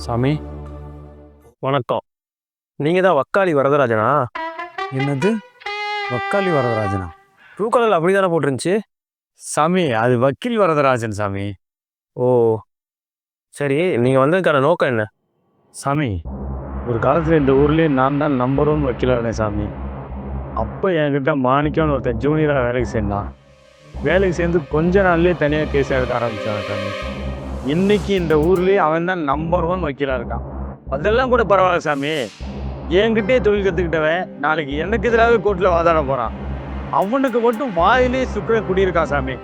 சாமி வணக்கம். நீங்கள் தான் வக்காளி வரதராஜனா? என்னது வக்காலி வரதராஜனா? ட்ரூ கலரில் அப்படி தானே போட்டிருந்துச்சு? சாமி அது வக்கீல் வரதராஜன் சாமி. ஓ சரி, நீங்கள் வந்ததுக்கான நோக்கம் என்ன? சாமி ஒரு காலத்தில் இந்த ஊர்லேயே நான் தான் நம்பர் 1 வக்கீலாக இருந்தேன் சாமி. அப்போ என்கிட்ட மாணிக்கம்னு ஒருத்தன் ஜூனியராக வேலைக்கு சேர்ந்தான். வேலைக்கு சேர்ந்து கொஞ்ச நாள்லேயே தனியாக கேஸ் எடுக்க ஆரம்பித்தான் சாமி. இன்னைக்கு இந்த ஊர்லேயே அவன் தான் நம்பர் 1 வக்கீலாக இருக்கான். அதெல்லாம் கூட பரவாயில்ல சாமி. என்கிட்டே தொழில் கற்றுக்கிட்டவன் நாளைக்கு எனக்கு எதிராக கோர்ட்டில் வாதாட போகிறான். அவனுக்கு மட்டும் வாயிலே சுக்கர குடியிருக்கான் சாமி.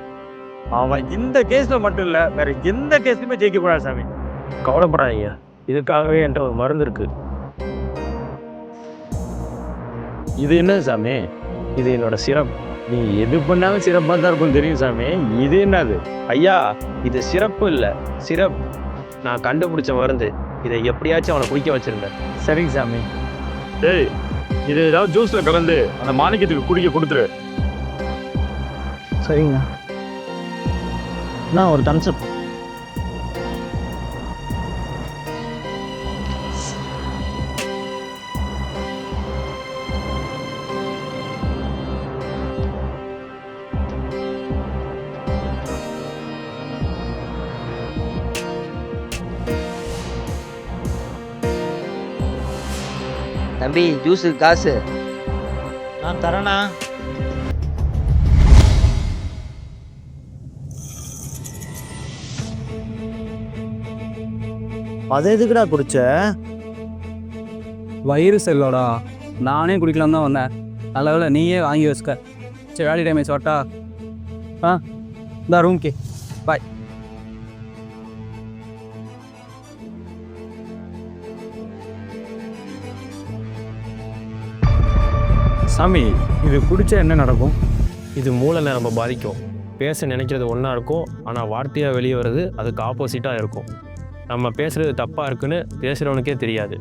அவன் இந்த கேஸில் மட்டும் இல்லை, வேற எந்த கேஸ்லையுமே ஜெயிக்க கூடாது சாமி. கவலைப்படாதீங்க, இதுக்காகவே என்கிட்ட ஒரு மருந்து இருக்கு. இது என்ன சாமி? இது என்னோட சிரப். நீ எது பண்ணாலும் சிறப்பாக தான் இருக்கும் தெரியும் சாமி. இது என்னது? ஐயா, இது சிறப்பு இல்லை, சிரப். நான் கண்டுபிடிச்ச மருந்து. இதை எப்படியாச்சும் அவனை குடிக்க வச்சிருந்தேன். சரிங்க சாமி. டேய், இது ஏதாவது ஜூஸில் கலந்து அந்த மாணிக்கத்துக்கு குடிக்க கொடுத்துரு. சரிங்க. நான் ஒரு தம்ஸ்அப். தம்பி ஜூஸுக்கு காசு. நான் தரேண்ணா. அதை எதுக்குடா குடிச்ச? வயிறு செல்லோடா, நானே குடிக்கலாம் தான் வந்தேன். நல்ல வேலை நீயே வாங்கி வச்சுக்க. சரி, வேலை டைம் ஆச்சு, இந்த ரூம்கே பாய். சாமி இது குடிச்சா என்ன நடக்கும்? இது மூளை நரம்பை பாதிக்கும். பேச நினைக்கிறது ஒன்றா இருக்கும், ஆனால் வார்த்தையாக வெளியே வர்றது அதுக்கு ஆப்போசிட்டாக இருக்கும். நம்ம பேசுகிறது தப்பாக இருக்குன்னு பேசுகிறவனுக்கே தெரியாது.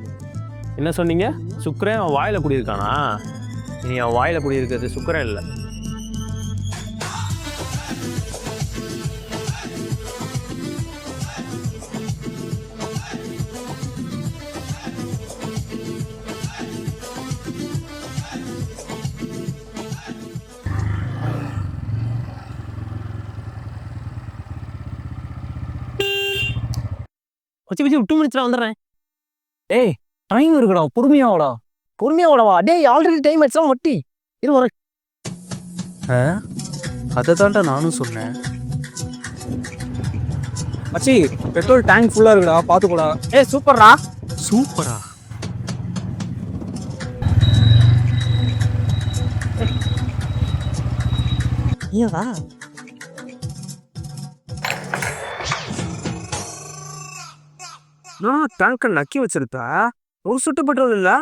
என்ன சொன்னீங்க? சுக்கரன் அவன் வாயில் குடியிருக்கானா? இனி அவன் வாயில் குடியிருக்கிறது சுக்கரன் இல்லை. வச்சு 2 மினிட்ஸ்ல வந்துடுறேன். ஏய், டைம் இருக்குடா, பொறுமையாவடா. பொறுமையாவோடவா? டேய், ஆல்ரெடி டைம் ஆயிடுச்சா வட்டி. இது வர அதை தான்டா நானும் சொன்னேன். மச்சி, பெட்ரோல் டேங்க் ஃபுல்லாக இருக்குடா, பார்த்துக்கூடா. ஏய் சூப்பர்ரா. சூப்பரா? ஏவா நான் டேங்கை நக்கி வச்சிருப்பா. ஒரு சுட்டு பெட்ரோல் இல்லை.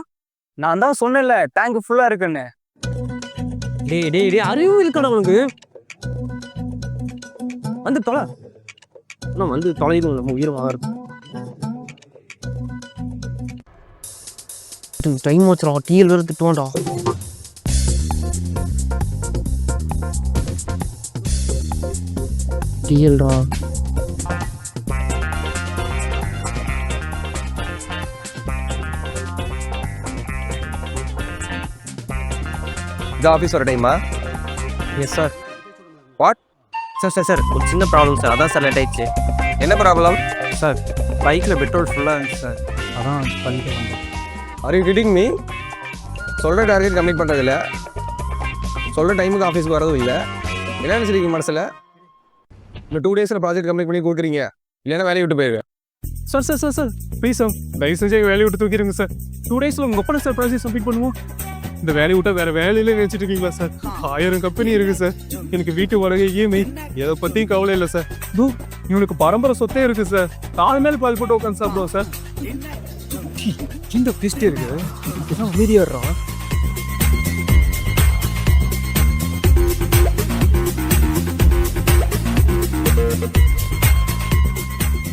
நான் தான் சொன்னேன்ல டேங்க் ஃபுல்லாக இருக்குன்னு. டேய் டேய் டேய், அறிவு இருக்கடா உனக்கு. வந்து தொலை. நான் வந்து தொலைது நம்ம உயிர் வாங்குறது. டைம் வச்சுடா, டிஎல் வேறு திட்டுவான்டா. டிஎல்டா. இது ஆஃபீஸ் வர டைமா? Yes sir. வாட்? சார் ஒரு சின்ன ப்ராப்ளம் சார், அதான் சார் லேட் ஆயிடுச்சு. என்ன ப்ராப்ளம்? சார், பைக்கில் பெட்ரோல் ஃபுல்லாக இருந்துச்சு சார், அதான் பண்ணிட்டு வந்தேன். Are you kidding me? சொல்கிற டார்கெட் கம்ப்ளீட் பண்ணுறதில்ல, சொல்கிற டைமுக்கு ஆஃபீஸ்க்கு வரதும் இல்லை. என்ன நினச்சிருக்கீங்க மனசில்? இந்த 2 டேஸில் ப்ராஜெக்ட் கம்ப்ளீட் பண்ணி கொடுக்குறீங்க, இல்லைன்னா வேலையை விட்டு போயிடுவேன். சார் ப்ளீஸ் சார், தயவு செஞ்சு வேலையை விட்டு தூக்கிடுங்க சார். 2 டேஸில் உங்கள் ஒப்பனை சார் ப்ராஜெக்ட் சப்மிட் பண்ணுவோம். இந்த வேலையை விட்டா வேறு வேலையில நினச்சிட்டு இருக்கீங்களா சார்? 1000 கம்பெனி இருக்குது சார். எனக்கு வீட்டு வாடகை, இஎம்ஐ எதை பற்றியும் கவலை இல்லை சார். இவனுக்கு பரம்பரை சொத்தே இருக்குது சார். 4 மேல் பால் போட்டு உட்காந்து சாப்பிடுவோம் சார். இந்த பிஸ்டே இருக்கு, இதெல்லாம் மீறிடுறோம்.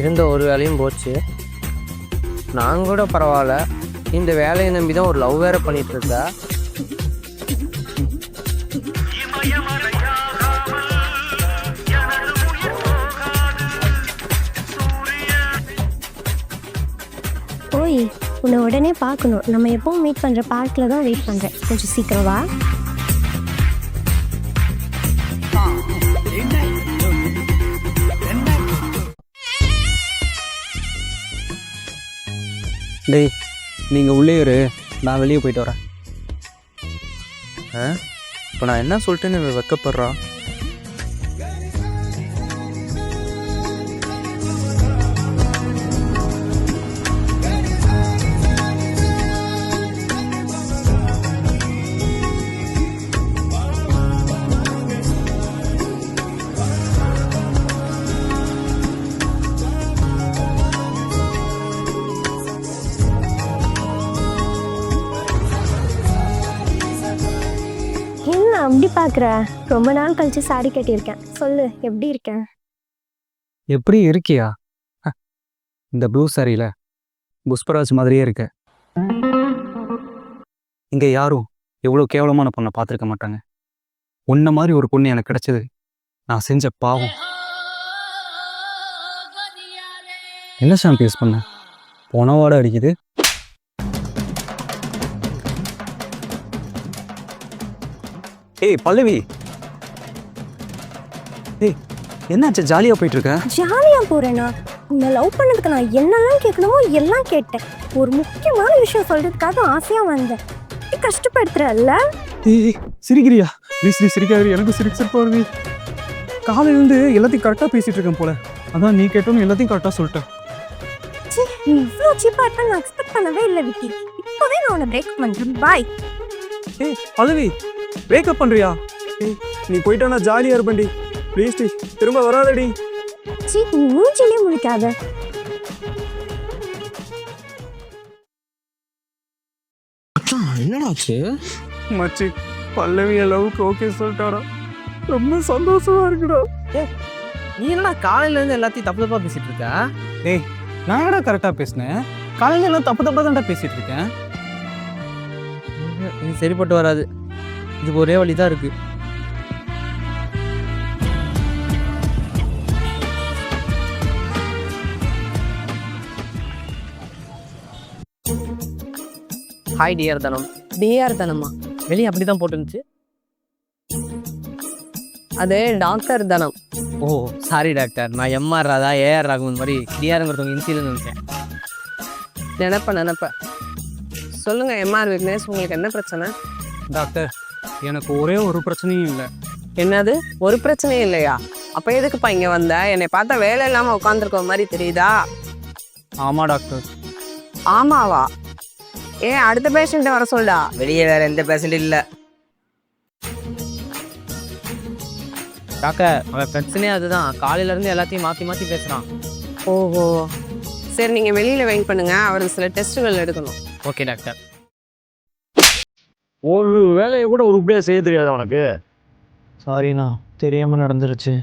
இருந்த ஒரு வேலையும் போச்சு. நான் கூட பரவாயில்ல, இந்த வேலையை நம்பி தான் ஒரு லவ் வேற பண்ணிட்டு இருக்கா. உன்னை உடனே பார்க்கணும். நம்ம எப்பவும் மீட் பண்ணுற பார்க்கில் தான் வெயிட் பண்ணுறேன். கொஞ்சம் சீக்கிரம் வா. டேய் நீங்கள் உள்ளே இரு, நான் வெளியே போயிட்டு வரேன். இப்போ நான் என்ன சொல்லிட்டேன்னு வெக்கப்படுறா? என்ன அப்படி பார்க்குற? ரொம்ப நாள் கழிச்சு சாரி கட்டியிருக்கேன். சொல்லு, எப்படி இருக்கேன்? எப்படி இருக்கியா? இந்த ப்ளூ சாரியில் புஷ்பராஜ் மாதிரியே இருக்க. இங்கே யாரும் எவ்வளோ கேவலமான பொண்ணை பார்த்துருக்க மாட்டாங்க. உன்ன மாதிரி ஒரு பொண்ணு எனக்கு கிடைச்சது நான் செஞ்ச பாவம். என்ன ஷாம்பியஸ் பண்ண போனவாட அடிக்குது. ஏய் பல்லவி, ஏய் என்னாச்சு? ஜாலியாக போயிட்டு இருக்க? ஜாலியாக போகிறேன்னா? உன்னை லவ் பண்ணதுக்கு நான் என்னெல்லாம் கேட்கணுமோ எல்லாம் கேட்டேன். ஒரு முக்கியமான விஷயம் சொல்கிறதுக்காக ஆசையாக வந்தேன். நீ கஷ்டப்படுத்துறல்ல? ஏய் சிரிக்கிறியா? ப்ளீஸ் நீ சிரிக்காது, எனக்கு சிரிப்பு வருது. காலையிலேருந்து எல்லாத்தையும் கரெக்டாக பேசிகிட்டு இருக்கேன் போல. அதான் நீ கேட்டோன்னு எல்லாத்தையும் கரெக்டாக சொல்லிட்டேன். நீ இவ்வளோ சீப்பாக இருப்பேன் நான் எக்ஸ்பெக்ட் பண்ணவே இல்லை விக்கி. இப்போவே நான் உன்னை பிரேக் பண்ணுறேன். பாய். ஏய் பல்லவி, பிரேக்கப் பண்ணுறியா? ஏய் நீ போயிட்டானா ஜாலியாக இருப்பேன்டி. ப்ளீஸ் டி, திரும்ப வராதடி. சீ, நீ மூஞ்சிலே முழிக்காத. என்னடாச்சு? மச்சி, பல்லவி என் லவ்வுக்கு ஓகே சொல்லிட்டாடா. ரொம்ப சந்தோஷமா இருக்குடா. நீ என்னடா காலையிலேருந்து எல்லாத்தையும் தப்பு தப்பாக பேசிகிட்டு இருக்க? டேய் நான் என்னடா கரெக்டாக பேசினேன்? காலையில் எல்லாம் தப்பு தப்பாக தான்டா பேசிகிட்டு இருக்கேன். இது சரிப்பட்டு வராது. இதுக்கு ஒரே வழி தான் இருக்குது. ஹாய் டிஆர் தனம். டிஆர் தனமா? வெளியே அப்படி தான் போட்டுருந்துச்சு. அது டாக்டர் தனம். ஓ சாரி டாக்டர், நான் எம்ஆர் ராதா ஏஆர் ராகவன் மாதிரி டிஆருங்கிறவங்க இன்சியில் நினைச்சேன். நினப்ப சொல்லுங்கள் எம்ஆர் விக்னேஷ், உங்களுக்கு என்ன பிரச்சனை? டாக்டர் எனக்கு ஒரே ஒரு பிரச்சனையும் இல்லை. என்னது ஒரு பிரச்சனையும் இல்லையா? அப்போ எதுக்குப்பா இங்கே வந்த? என்னை பார்த்தா வேலை இல்லாமல் உட்காந்துருக்க மாதிரி தெரியுதா? ஆமாம் டாக்டர். ஆமாவா? ஏன் அடுத்த பேஷண்ட்டை வர சொல்டா. வெளியே வேற எந்த பேஷண்ட் இல்லை டாக்டர். அவன் பிரச்சனையே அதுதான். காலையிலேருந்து எல்லாத்தையும் மாற்றி மாற்றி பேசுகிறான். ஓஹோ, சரி நீங்கள் வெளியில் வெயிட் பண்ணுங்க, அவருக்கு சில டெஸ்ட்டுகள் எடுக்கணும். Okay doctor. ஒரு வேலையை கூட உருப்படியாக செய்ய தெரியாது அவனுக்கு. சாரிண்ணா, தெரியாமல் நடந்துருச்சு.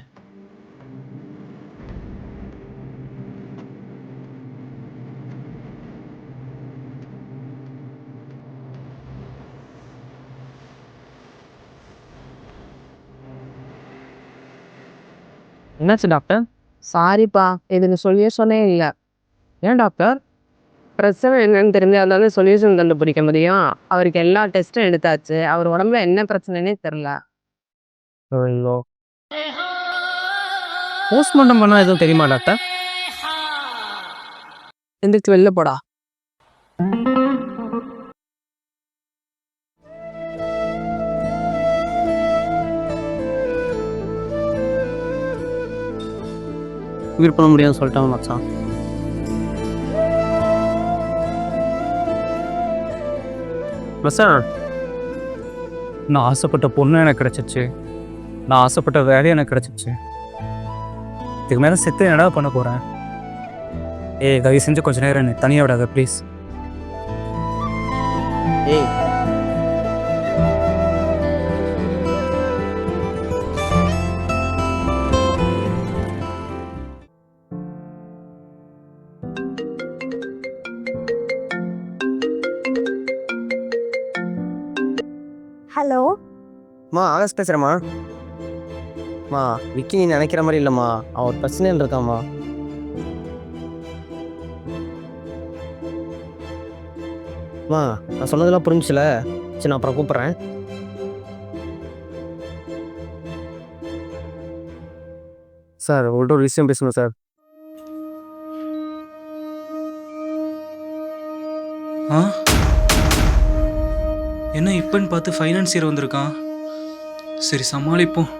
என்னாச்சு டாக்டர்? சாரிப்பா, இதுக்கு சொல்யூஷனே இல்லை. ஏன் டாக்டர்? பிரச்சனை என்னன்னு தெரிஞ்சாதானே சொல்யூஷன் கண்டுபிடிக்க முடியும். அவருக்கு எல்லா டெஸ்ட்டும் எடுத்தாச்சு, அவர் உடம்புல என்ன பிரச்சனைனே தெரில. போஸ்ட்மார்ட்டம் பண்ணால் எதுவும் தெரியுமா டாக்டர்? எந்திரிச்சு வெளில போடா. உயிர் பண்ண முடியாதுன்னு சொல்லிட்டாங்க மச்சான். மச்சான், நான் ஆசைப்பட்ட பொண்ணு எனக்கு கிடச்சிச்சு. நான் ஆசைப்பட்ட வேலையும் எனக்கு கிடச்சிச்சு. இதுக்கு மேலே செத்து என்னடா பண்ண போகிறேன்? ஏய் தயவு செஞ்சு கொஞ்சம் நேரம் என்னை தனியாக விடாத ப்ளீஸ். ஏய் ஹலோ. ஆகாஷ் பேசுகிறேம்மா. விக்கி நீ நினைக்கிற மாதிரி இல்லைம்மா, அவர் பிரச்சனையில் இருக்காம்மா. அம்மா நான் சொன்னதெல்லாம் புரிஞ்சுல. சரி நான் அப்புறம் கூப்பிட்றேன். சார் உங்கள்கிட்ட ஒரு விஷயம் பேசணும் சார். ஆ என்ன இப்பன்னு பார்த்து ஃபைனான்சியர் வந்திருக்கான். சரி சமாளிப்போம்.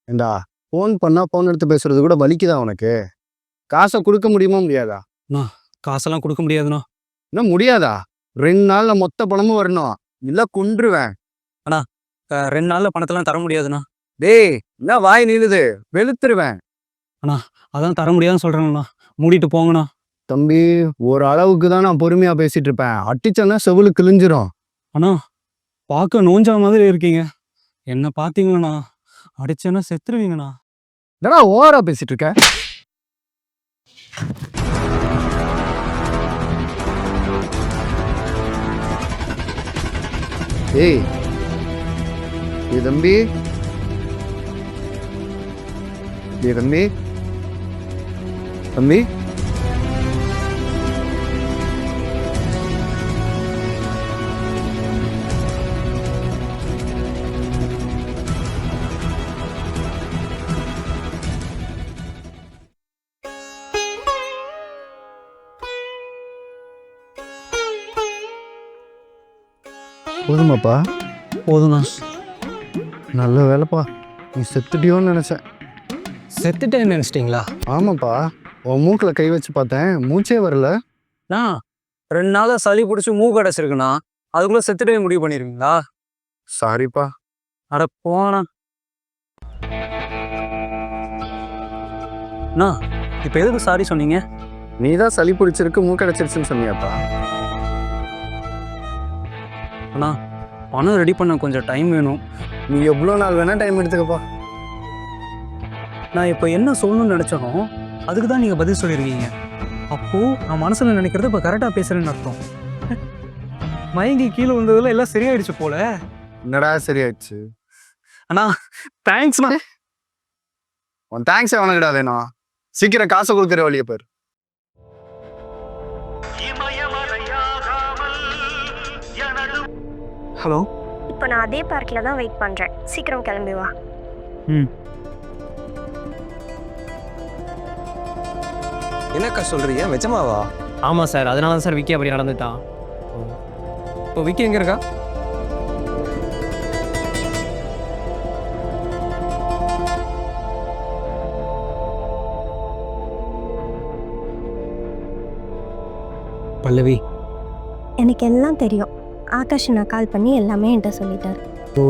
ஏண்டா ஃபோன் பண்ணால் ஃபோன் எடுத்து பேசுறது கூட வலிக்குதா உனக்கு? காசை கொடுக்க முடியுமா முடியாதா? காசெல்லாம் கொடுக்க முடியாதுண்ணா. என்ன முடியாதா? 2 நாளில் மொத்த பணமும் வரணும், இல்லை கொன்றுவேன். 2 நாளில் பணத்தெல்லாம் தர முடியாதுண்ணா. டேய் என்ன வாய் நீளுது, வெளுத்துருவேன். அதான் தர முடியாதுன்னு சொல்கிறேங்கண்ணா. மூடிட்டு போங்கண்ணா. தம்பி ஒரு அளவுக்கு தான் நான் பொறுமையாக பேசிட்டு இருப்பேன். அட்டிச்சேன்னா செவிலு கிழிஞ்சிரும். அண்ணா பார்க்க நோஞ்சா மாதிரி இருக்கீங்க. என்ன பார்த்தீங்களண்ணா அடிச்சேன்னா செத்துருவீங்கண்ணா. என்னடா ஓவரா பேசிட்டு இருக்க? ஏய் தம்பி, தம்பி தம்பி போதுமாப்பா? போதுண்ணா. நல்ல வேலைப்பா, நீ செத்துட்டியோன்னு நினச்சேன். செத்துட்டேன்னு நினச்சிட்டிங்களா? ஆமாப்பா, உன் மூக்கில் கை வச்சு பார்த்தேன், மூச்சே வரல. 2 நாளாக சளி பிடிச்சி மூக்கு அடைச்சிருக்குண்ணா. அதுக்குள்ளே செத்துட்டே முடிவு பண்ணிருக்கீங்களா? சாரிப்பா. அட போனா. அண்ணா இப்போ எதுக்கு சாரி சொன்னீங்க? நீ தான் சளி பிடிச்சிருக்கு, மூக்கு அடைச்சிருச்சுன்னு சொன்னியாப்பா. அண்ணா பணம் ரெடி பண்ண கொஞ்சம் டைம் வேணும். நீ எவ்வளோ நாள் வேணால் டைம் எடுத்துக்கப்பா. நான் இப்போ என்ன சொல்லணும்னு நினச்சனோ அதுக்கு தான் நீங்கள் பதில் சொல்லியிருக்கீங்க. அப்போது நான் மனசில் நினைக்கிறது இப்போ கரெக்டாக பேசுகிறேன்னு அர்த்தம். மயங்கி கீழே விழுந்ததில் எல்லாம் சரியாயிடுச்சு போல. என்னடா சரியாயிடுச்சு? அண்ணா தேங்க்ஸ்ண்ணா. உன் தேங்க்ஸே உனக்கிடா வேணும். சீக்கிரம் காசை கொடுக்குற வழியை பேர். ஹலோ, இப்போ நான் அதே பார்க்கில் தான் வெயிட் பண்ணுறேன், சீக்கிரம் கிளம்பி வா. என்னக்கா சொல்றீங்க? நிஜமாவா? ஆமாம் சார், அதனால தான் சார் விக்கி அப்படி நடந்துட்டான். இப்போ விக்கி எங்க இருக்கா? பல்லவி, எனக்கு எல்லாம் தெரியும். ஆகாஷ் நான் கால் பண்ணி எல்லாமே என்கிட்ட சொல்லிட்டார். ஓ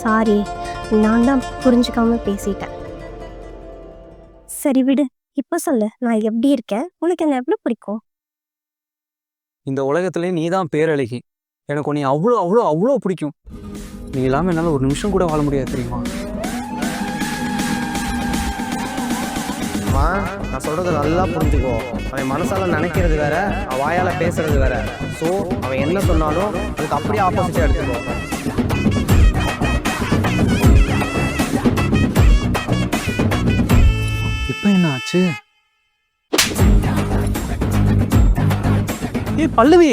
சாரி, நான் தான் புரிஞ்சுக்காம பேசிட்டேன். சரி விடு, இப்போ சொல்லு, நான் எப்படி இருக்கேன், உனக்கு என்ன எவ்வளோ பிடிக்கும்? இந்த உலகத்துலேயே நீ தான் பேரழகி. எனக்கு நீ அவ்வளோ அவ்வளோ அவ்வளோ பிடிக்கும். நீ இல்லாமல் என்னால் ஒரு நிமிஷம் கூட வாழ முடியாது தெரியுமா? நான் சொல்கிறத நல்லா புரிஞ்சுக்கோ. அவன் மனசால் நினைக்கிறது வேற, அவன் வாயால் பேசுறது வேற. ஸோ அவன் என்ன சொன்னாலும் அதுக்கு அப்படியே ஆப்போசிட்டாக எடுத்துக்கோ. இப்போ என்ன ஆச்சு? பல்லவி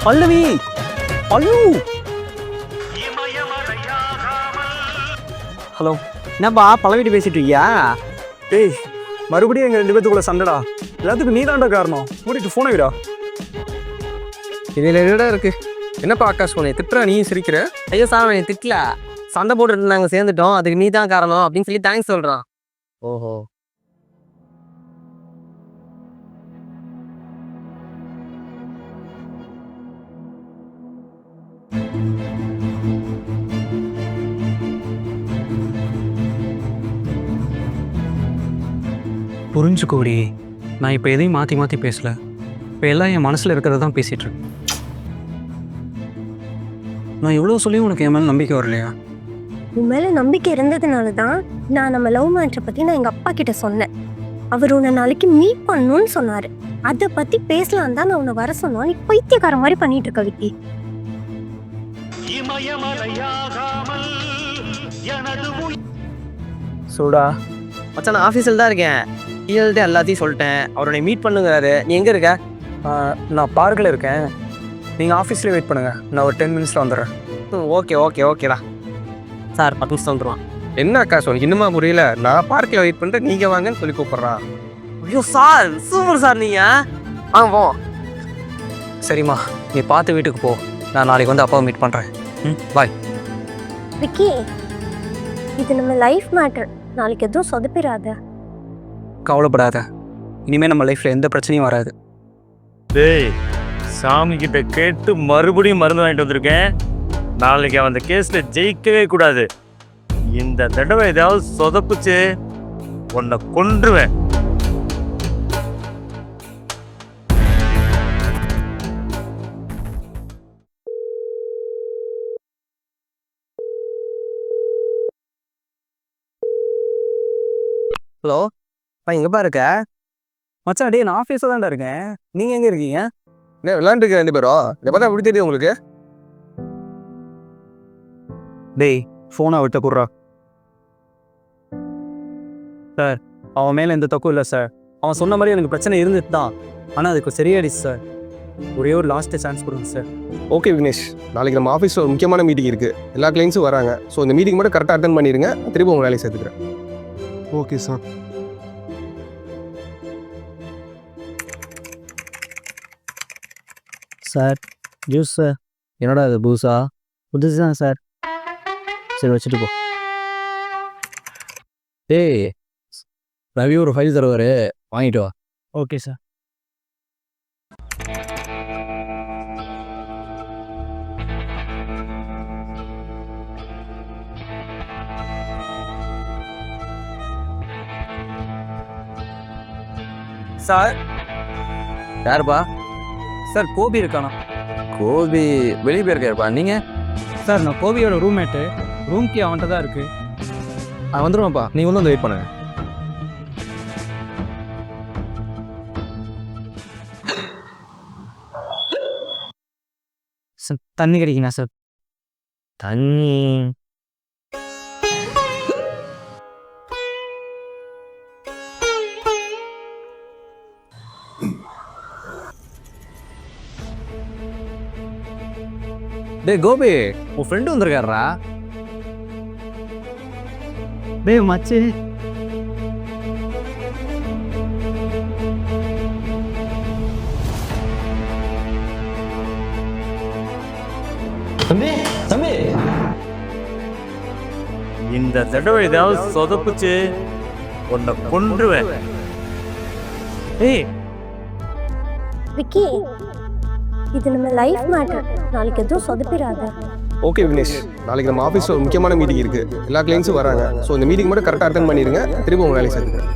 பல்லவி பல்லு. ஹலோ, என்னப்பா பல்லவிட்டு பேசிட்டு இருக்கியா? டேய் மறுபடியும் எங்கள் 2 பேத்துக்குள்ள சண்டைடா. எல்லாத்துக்கும் நீ தான்டா காரணம். மூடிட்டு ஃபோனை விடா. இதில் என்னடா இருக்கு? என்னப்பா ஆகாஷ் உன்னை திட்டுறா, நீ சிரிக்கிற? ஐயோ சார், நீ திட்டல, சண்டை போட்டுட்டு நாங்கள் சேர்ந்துட்டோம், அதுக்கு நீ தான் காரணம் அப்படின்னு சொல்லி தேங்க்ஸ் சொல்கிறான். ஓஹோ, புரிஞ்சுக்கோடி. நான் இப்போ எதையும் மாற்றி மாற்றி பேசல. இப்போ எல்லாம் என் மனசில் இருக்கிறத தான் பேசிகிட்டு இருக்கேன். நான் எவ்வளோ சொல்லியும் உனக்கு என் மேலே நம்பிக்கை வரலையா? உன் மேலே நம்பிக்கை இருந்ததுனால தான் நான் நம்ம லவ் மேட்ரை பற்றி நான் எங்கள் அப்பா கிட்ட சொன்னேன். அவர் உன்னை நாளைக்கு மீட் பண்ணணும்னு சொன்னார். அதை பற்றி பேசலாம் தான் நான் உன்னை வர சொன்னோம். நீ பைத்தியக்கார மாதிரி பண்ணிட்டு இருக்க விக்கி. சூடா மச்சான் நான் ஆஃபீஸில் தான் இருக்கேன். கீழே எல்லாத்தையும் சொல்லிட்டேன். அவரை மீட் பண்ணுங்கிறாரு. நீ எங்கே இருக்க? நான் பார்க்கில் இருக்கேன். நீங்கள் ஆஃபீஸ்லேயே வெயிட் பண்ணுங்கள். நான் ஒரு 10 மினிட்ஸில் வந்துடுறேன். ஓகேடா சார் 10 நிமிஷம் வந்துடுவான். என்ன ஆகாஷ் உனக்கு இன்னுமா புரியல? நான் பார்க்கில் வெயிட் பண்ணுறேன், நீங்கள் வாங்கன்னு சொல்லி கூப்பிட்றான். ஐயோ சார், சூப்பர் சார் நீங்கள். போ. சரிம்மா, நீ பார்த்து வீட்டுக்கு போ. நான் நாளைக்கு வந்து அப்பாவை மீட் பண்ணுறேன். பாய். விக்கி, இது நம்ம லைஃப் மேட்டர். நாளைக்கு எதுவும் சொதப்பிடாத. கவலைப்படாத, இனிமேல் நம்ம லைஃப்பில் எந்த பிரச்சனையும் வராது. டேய், சாமி கிட்ட கேட்டு மறுபடியும் மருந்து வாங்கிட்டு வந்திருக்கேன். நாளைக்கு அவன் அந்த கேஸில் ஜெயிக்கவே கூடாது. இந்த தடவை ஏதாவது சொதப்புச்சு உன்னை கொன்றுவேன். ஹலோ எங்கேப்பா இருக்க? மச்சான் நான் ஆஃபீஸில் தான்டா இருக்கேன். நீங்கள் எங்கே இருக்கீங்க? என்ன விளையாண்டுருக்க 2 பேரும்? எப்போ தான் எப்படி தெரியும் உங்களுக்கு? டேய் ஃபோனை விட்ட குட்றா. சார் அவன் மேலே எந்த தப்பும் இல்லை சார். அவன் சொன்ன மாதிரி எனக்கு பிரச்சனை இருந்துட்டு தான். ஆனால் அதுக்கு சரியாயிடுச்சு சார். ஒரே ஒரு லாஸ்ட்டு சான்ஸ் கொடுங்க சார். ஓகே விக்னேஷ், நாளைக்கு நம்ம ஆஃபீஸில் ஒரு முக்கியமான மீட்டிங் இருக்குது. எல்லா கிளைண்ட்ஸும் வராங்க. ஸோ இந்த மீட்டிங் மட்டும் கரெக்டாக அட்டன் பண்ணிடுங்க. திரும்ப உங்கள் வேலையை சேர்த்துக்கிறேன். Okay sir. Sir juice sir. என்னடா இது பூசா? புதுசு தான் சார். சரி வச்சுட்டு போ. டேய், ரவி ஒரு ஃபைல் தருவார், வாங்கிட்டு வா. Okay sir. சார் யாருப்பா? சார் கோபி இருக்கானா? கோபி வெளியே போயிருக்காருப்பா. நீங்கள்? சார் நான் கோபியோட ரூம்மேட்டு. ரூம் கீ அவன்கிட்ட தான் இருக்குது. வந்துடுவான்ப்பா, நீங்கள் வந்து வெயிட் பண்ணுங்க. சார் தண்ணி கிடைக்குங்களா சார்? தண்ணி டேய் கோபி, உன் ஃப்ரெண்டு வந்திருக்காரா? டேய் மச்சி. இந்த தடவை ஏதாவது சொதப்புச்சு உன்னை கொன்றுவேன். ஏய் விக்கி, இது நம்ம லைஃப் மேட்டர். நாளைக்கு எதுவும் சொதப்பிடாத. ஓகே விக்னேஷ், நாளைக்கு நம்ம ஆஃபீஸில் ஒரு முக்கியமான மீட்டிங் இருக்குது. எல்லா கிளைண்ட்ஸும் வராங்க. ஸோ இந்த மீட்டிங் மட்டும் கரெக்டாக அட்டன் பண்ணிடுங்க. திரும்ப உங்கள் வேலையை சேர்த்துக்கிறேன்.